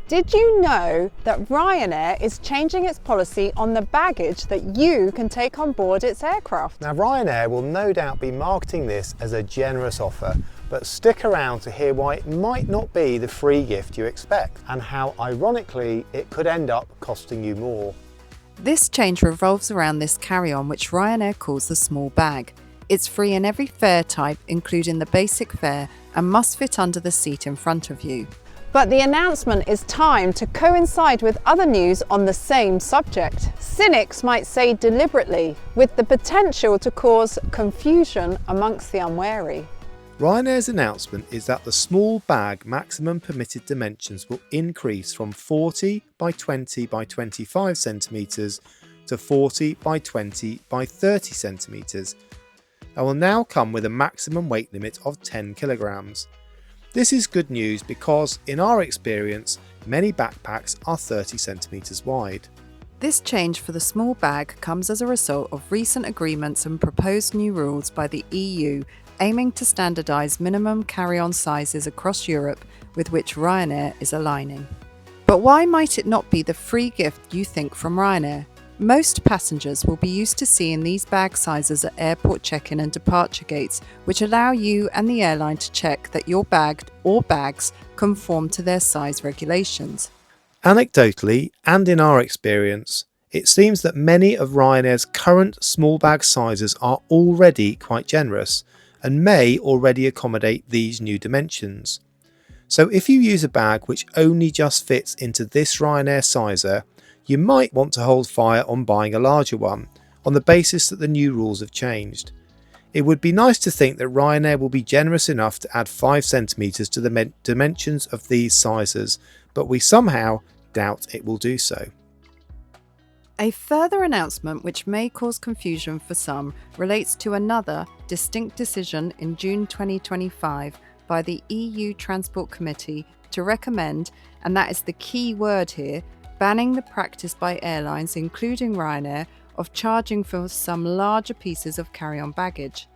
Did you know that Ryanair is changing its policy on the baggage that you can take on board its aircraft? Now, Ryanair will no doubt be marketing this as a generous offer, but stick around to hear why it might not be the free gift you expect and how, ironically, it could end up costing you more. This change revolves around this carry-on, which Ryanair calls the small bag. It's free in every fare type, including the basic fare, and must fit under the seat in front of you. But the announcement is timed to coincide with other news on the same subject. Cynics might say deliberately, with the potential to cause confusion amongst the unwary. Ryanair's announcement is that the small bag maximum permitted dimensions will increase from 40 by 20 by 25 centimetres to 40 by 20 by 30 centimetres. It will now come with a maximum weight limit of 10 kilograms. This is good news because, in our experience, many backpacks are 30 centimetres wide. This change for the small bag comes as a result of recent agreements and proposed new rules by the EU aiming to standardise minimum carry-on sizes across Europe, with which Ryanair is aligning. But why might it not be the free gift you think from Ryanair? Most passengers will be used to seeing these bag sizes at airport check-in and departure gates, which allow you and the airline to check that your bag or bags conform to their size regulations. Anecdotally, and in our experience, it seems that many of Ryanair's current small bag sizes are already quite generous and may already accommodate these new dimensions. So if you use a bag which only just fits into this Ryanair sizer, you might want to hold fire on buying a larger one, on the basis that the new rules have changed. It would be nice to think that Ryanair will be generous enough to add 5 centimetres to the dimensions of these sizes, but we somehow doubt it will do so. A further announcement which may cause confusion for some relates to another distinct decision in June 2025 by the EU Transport Committee to recommend, and that is the key word here, banning the practice by airlines, including Ryanair, of charging for some larger pieces of carry-on baggage.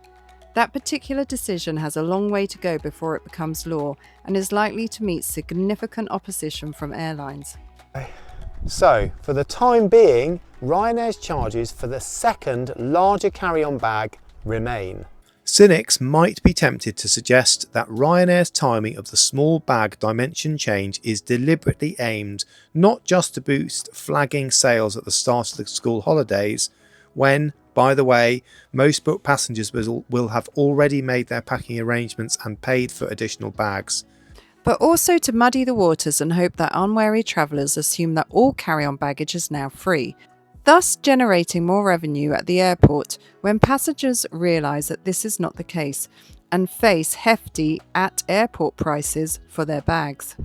That particular decision has a long way to go before it becomes law and is likely to meet significant opposition from airlines. So, for the time being, Ryanair's charges for the second larger carry-on bag remain. Cynics might be tempted to suggest that Ryanair's timing of the small bag dimension change is deliberately aimed not just to boost flagging sales at the start of the school holidays, when, by the way, most booked passengers will have already made their packing arrangements and paid for additional bags. But also to muddy the waters and hope that unwary travellers assume that all carry-on baggage is now free, thus generating more revenue at the airport when passengers realise that this is not the case and face hefty at-airport prices for their bags.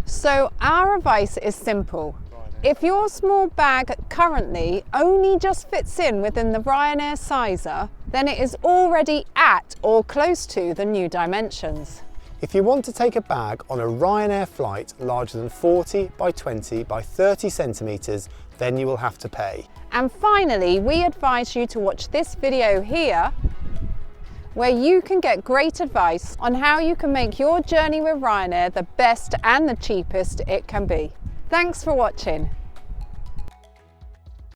So our advice is simple. If your small bag currently only just fits in within the Ryanair sizer, then it is already at or close to the new dimensions. If you want to take a bag on a Ryanair flight larger than 40 by 20 by 30 centimetres, then you will have to pay. And finally, we advise you to watch this video here, where you can get great advice on how you can make your journey with Ryanair the best and the cheapest it can be. Thanks for watching.